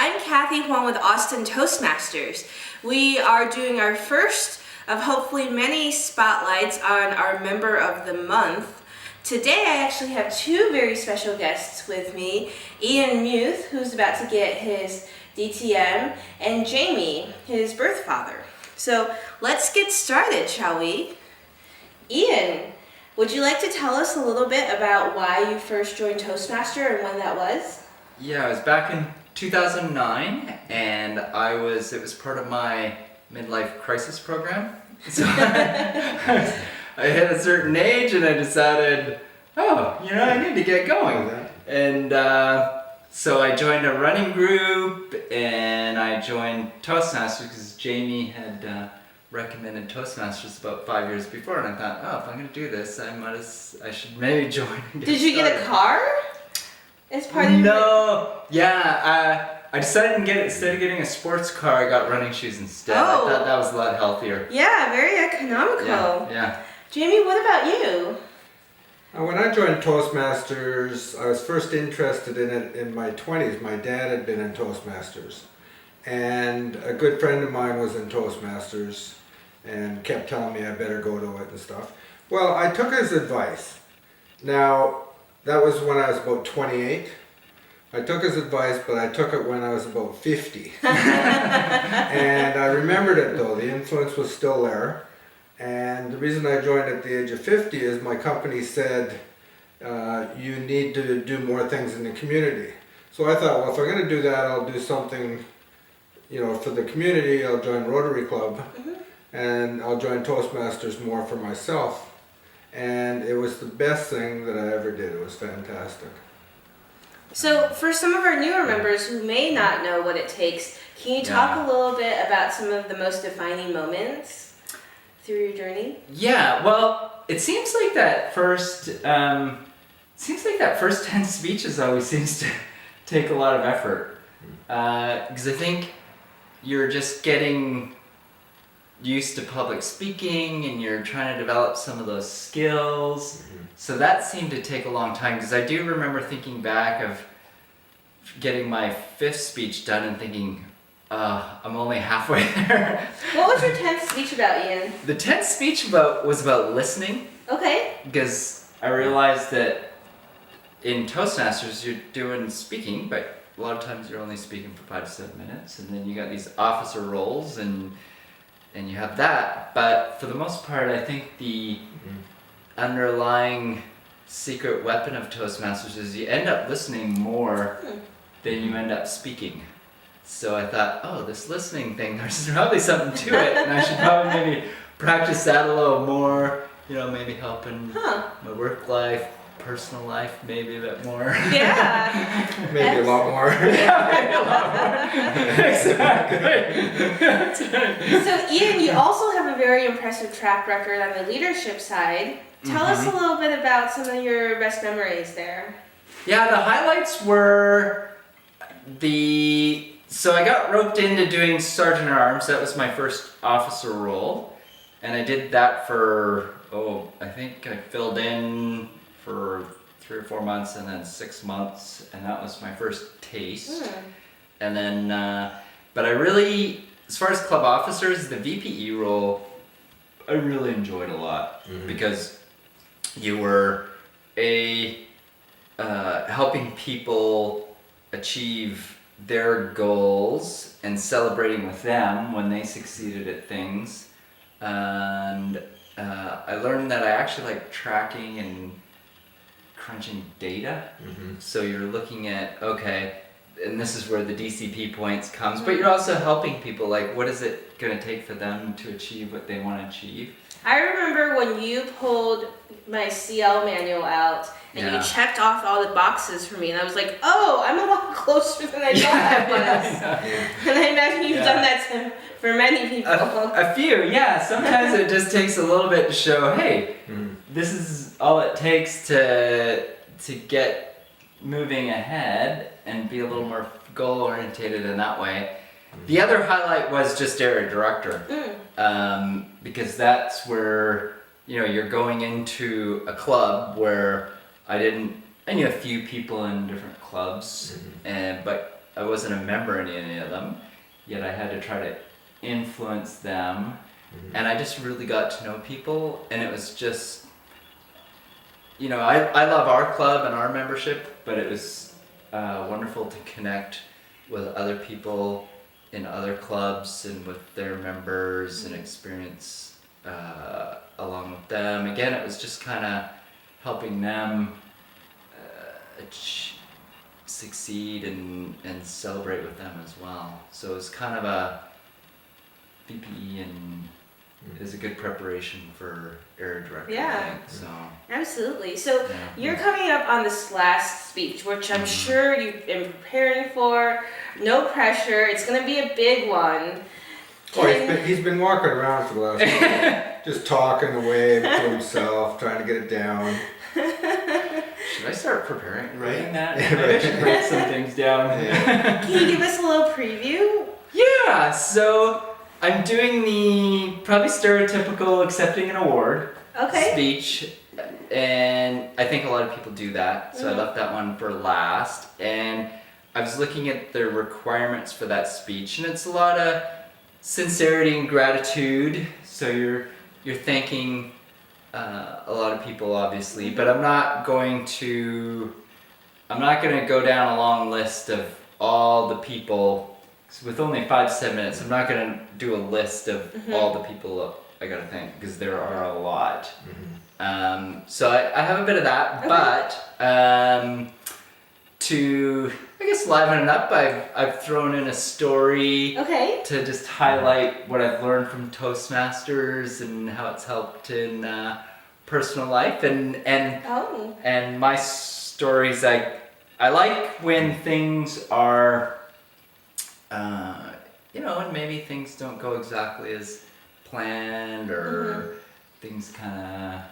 I'm Kathy Huang with Austin Toastmasters. We are doing our first of hopefully many spotlights on our Member of the Month. Today I actually have two very special guests with me, Ian Muth, who's about to get his DTM, and Jamie, his birth father. So let's get started, shall we? Ian, would you like to tell us a little bit about why you first joined Toastmaster and when that was? Yeah, it was back in 2009, and it was part of my midlife crisis program. So I hit a certain age and I decided, I need to get going. And so I joined a running group and I joined Toastmasters because Jamie had recommended Toastmasters about 5 years before, and I thought, if I'm going to do this, I should maybe join. Did you get a car? As part of I decided instead of getting a sports car, I got running shoes instead. I thought that was a lot healthier. Yeah, very economical. Yeah. Jamie, what about you? When I joined Toastmasters, I was first interested in it in my 20s. My dad had been in Toastmasters, and a good friend of mine was in Toastmasters and kept telling me I better go to it and stuff. Well, I took his advice. Now, that was when I was about 28. I took his advice, but I took it when I was about 50. And I remembered it though, the influence was still there. And the reason I joined at the age of 50 is my company said, you need to do more things in the community. So I thought, well, if I'm going to do that, I'll do something, for the community. I'll join Rotary Club, and I'll join Toastmasters more for myself. And it was the best thing that I ever did. It was fantastic. So for some of our newer members who may not know what it takes, can you talk a little bit about some of the most defining moments through your journey? Yeah, well, it seems like that first 10 speeches always seems to take a lot of effort. Because I think you're just getting used to public speaking and you're trying to develop some of those skills. So that seemed to take a long time, because I do remember thinking back of getting my 5th speech done and thinking, I'm only halfway there. What was your 10th speech about, Ian? The 10th speech was about listening. Okay. Because I realized that in Toastmasters you're doing speaking, but a lot of times you're only speaking for 5 to 7 minutes, and then you got these officer roles and you have that. But for the most part, I think the underlying secret weapon of Toastmasters is you end up listening more than you end up speaking. So I thought, this listening thing, there's probably something to it, and I should probably maybe practice that a little more, maybe helping my work life, personal life, maybe a bit more. Yeah. Maybe a lot more. Yeah, maybe a lot more. Exactly. So Ian, you also have a very impressive track record on the leadership side. Tell us a little bit about some of your best memories there. Yeah, the highlights were so I got roped into doing Sergeant at Arms. That was my first officer role. And I did that for, I think I filled in for 3 or 4 months and then 6 months. And that was my first taste. And then, but I really, as far as club officers, the VPE role, I really enjoyed a lot. Because you were helping people achieve their goals and celebrating with them when they succeeded at things. And I learned that I actually like tracking and crunching data. So you're looking at, and this is where the DCP points comes, but you're also helping people, like what is it going to take for them to achieve what they want to achieve. I remember when you pulled my CL manual out and you checked off all the boxes for me, and I was like, I'm a lot closer than I thought I was. And I imagine you've done that for many people. A few, yeah. Sometimes it just takes a little bit to show, hey, this is all it takes to get moving ahead and be a little more goal orientated in that way. The other highlight was just area director, because that's where you're going into a club where I knew a few people in different clubs, but I wasn't a member in any of them, yet I had to try to influence them. And I just really got to know people, and it was just, you know, I love our club and our membership, but it was wonderful to connect with other people in other clubs and with their members and experience along with them. Again, it was just kind of helping them succeed and celebrate with them as well. So it was kind of a VPE and is a good preparation for Air Director, Yeah. I think. So, Absolutely. So yeah. you're coming up on this last speech, which I'm sure you've been preparing for. No pressure. It's going to be a big one. Oh, he's been walking around for the last week, just talking away to himself, trying to get it down. Should I start preparing, writing that? Yeah, Maybe I should write some things down. Yeah. Can you give us a little preview? Yeah, so I'm doing the probably stereotypical accepting an award Okay. speech, and I think a lot of people do that, so I Mhm. left that one for last. And I was looking at the requirements for that speech, and it's a lot of sincerity and gratitude. So you're thanking a lot of people, obviously, but I'm not going to go down a long list of all the people. With only 5 to 7 minutes, I'm not gonna do a list of all the people I gotta thank, because there are a lot. So I have a bit of that, Okay. but to I guess liven it up, I've thrown in a story Okay. to just highlight what I've learned from Toastmasters and how it's helped in personal life and Oh. and my stories. I like when things are you know, and maybe things don't go exactly as planned, or things kind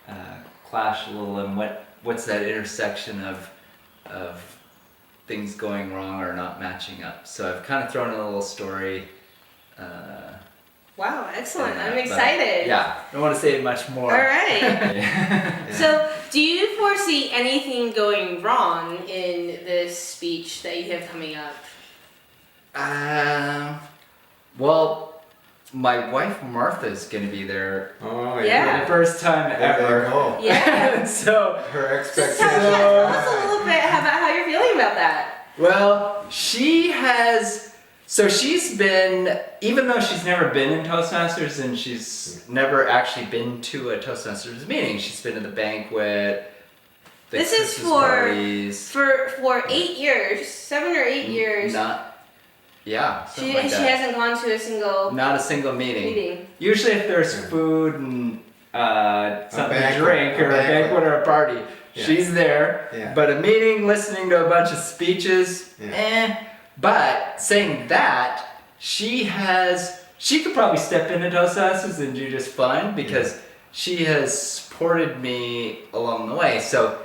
of clash a little, and what's that intersection of things going wrong or not matching up. So I've kind of thrown in a little story. Wow. Excellent. in I'm that, but excited. yeah, don't want to say much more. All right. Yeah. So, do you foresee anything going wrong in this speech that you have coming up? Well, my wife Martha's gonna be there Oh, Yeah. for the first time There you ever. go. Yeah. So, Her Just tell expectations. us a little bit about how you're feeling about that. well, she's been, even though she's never been in Toastmasters and she's never actually been to a Toastmasters meeting, she's been to the banquet, the This is Christmas for- parties. For 8 years, 7 or 8 years, Yeah, she something like she that. hasn't gone to a single Not a single meeting. meeting. Usually if there's Yeah. food and something to banquet, drink, a or a banquet. banquet or a party, Yeah. she's there. Yeah. But a meeting, listening to a bunch of speeches, Yeah. But saying that, she could probably step into Toastmasters and do just fine, because she has supported me along the way. So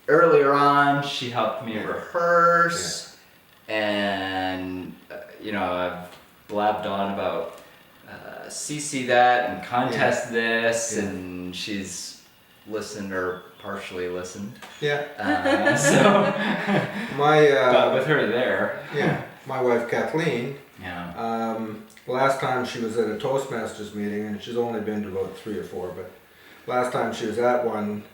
earlier on, she helped me rehearse, and you know, I've blabbed on about CC that and contest this, Yeah. and she's listened or partially listened. Yeah. So, My but with her there, yeah, my wife Kathleen. yeah. Last time she was at a Toastmasters meeting, and she's only been to about 3 or 4, but last time she was at one,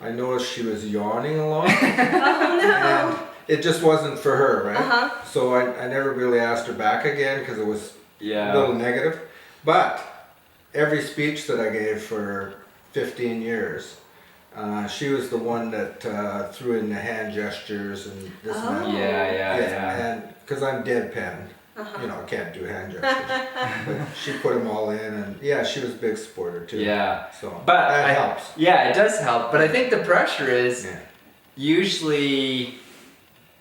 I noticed she was yawning a lot. Oh no. And it just wasn't for her, right? Uh-huh. So I never really asked her back again because it was Yeah. a little negative. But every speech that I gave for 15 years, she was the one that threw in the hand gestures and this and that. Oh. Yeah. And because I'm deadpan, you know, I can't do hand gestures. But she put them all in, and yeah, she was a big supporter too. Yeah. So But that I- helps. Yeah, it does help. But I think the pressure is Yeah. usually,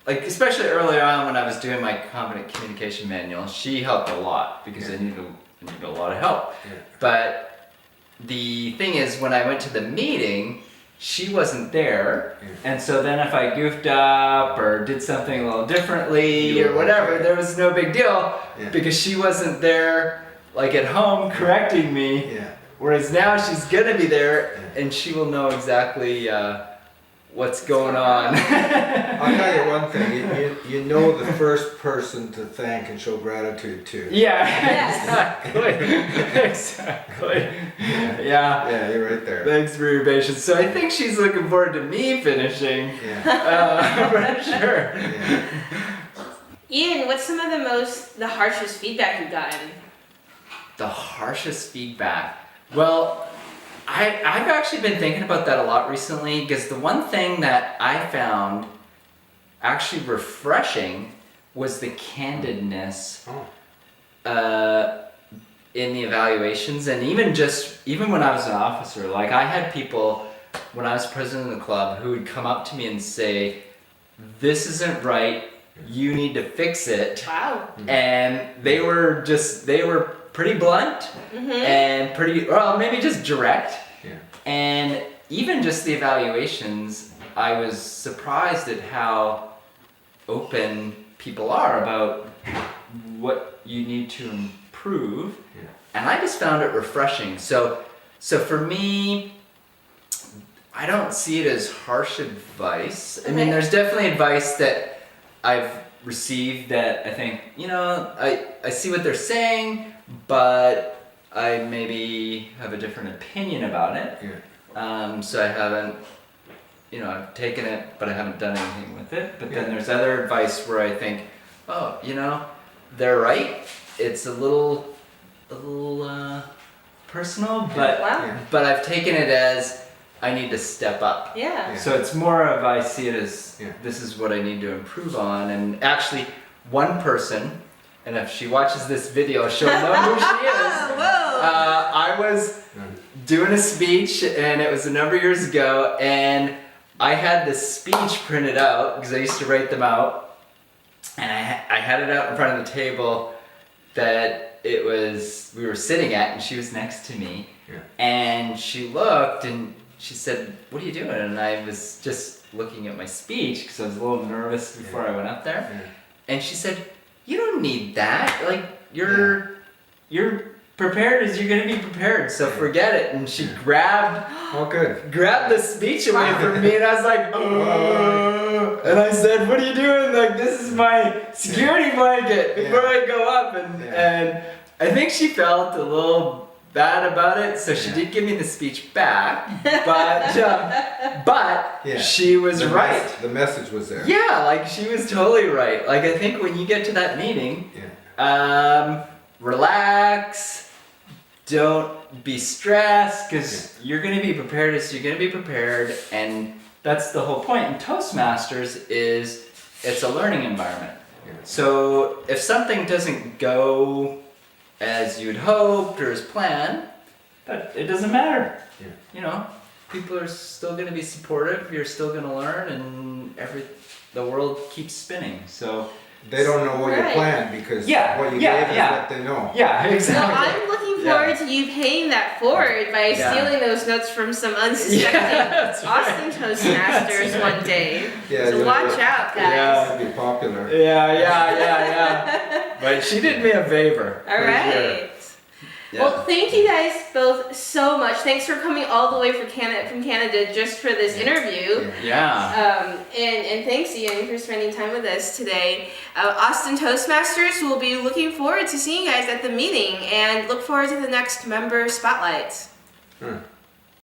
like, especially early on when I was doing my competent communication manual, she helped a lot because I needed a lot of help. Yeah. But the thing is, when I went to the meeting, she wasn't there, Yeah. and so then if I goofed up or did something a little differently You or were whatever, okay. there was no big deal Yeah. because she wasn't there, like at home, correcting me. Yeah. Whereas now she's gonna be there, Yeah. and she will know exactly what's going on. I'll tell you one thing. You know the first person to thank and show gratitude to. Yeah, Yes. exactly. Exactly. Yeah. Yeah, you're right there. Thanks for your patience. So I think she's looking forward to me finishing. Yeah. For sure. Yeah. Ian, what's some of the harshest feedback you've gotten? The harshest feedback. Well, I've actually been thinking about that a lot recently, because the one thing that I found actually refreshing was the candidness Oh. in the evaluations, and even when I was an officer, like I had people when I was president of the club who would come up to me and say, "This isn't right. You need to fix it." Wow. And they were pretty blunt and maybe just direct. Yeah. And even just the evaluations, I was surprised at how open people are about what you need to improve. Yeah. And I just found it refreshing. So for me, I don't see it as harsh advice. I mean, Okay. there's definitely advice that I've received that I think, I see what they're saying, but I maybe have a different opinion about it. Yeah. So I haven't, I've taken it, but I haven't done anything with it. But then there's other advice where I think, oh, they're right. It's a little personal, but Wow. Yeah. but I've taken it as I need to step up. Yeah. Yeah. So it's more of I see it as Yeah. this is what I need to improve on. And actually, one person, and if she watches this video, she'll know who she is. Whoa. I was doing a speech, and it was a number of years ago, and I had this speech printed out because I used to write them out, and I had it out in front of the table that we were sitting at, and she was next to me, Yeah. and she looked and she said, "What are you doing?" And I was just looking at my speech because I was a little nervous before I went up there, Yeah. and she said, "You don't need that. Like you're prepared as you're gonna be prepared. So forget it." And she grabbed Oh, good. the speech away from me, and I was like, "Oh!" And I said, "What are you doing? Like this is my security blanket before I go up." And I think she felt a little bad about it, so she did give me the speech back, but Yeah. she was The right. The message was there. Yeah, like she was totally right. Like I think when you get to that meeting, Yeah. relax, don't be stressed, because you're going to be prepared as you're going to be prepared, and that's the whole point in Toastmasters is it's a learning environment. Yeah. So if something doesn't go as you'd hoped or as planned, it doesn't matter. Yeah. People are still going to be supportive, you're still going to learn, and the world keeps spinning. So They don't know what you Right. planned because Yeah, what you yeah, gave is yeah. what they know. yeah, So exactly. I'm looking forward to you paying that forward by Yeah. stealing those notes from some unsuspecting that's right. Austin Toastmasters That's one day. Yeah, So you'll- watch out, guys. Yeah. It'll be popular. Yeah. But she did me a favor. All for right. sure. Yeah. Well, thank you guys both so much. Thanks for coming all the way from Canada just for this interview. Yeah. And thanks, Ian, for spending time with us today. Austin Toastmasters will be looking forward to seeing you guys at the meeting and look forward to the next member spotlights. Huh.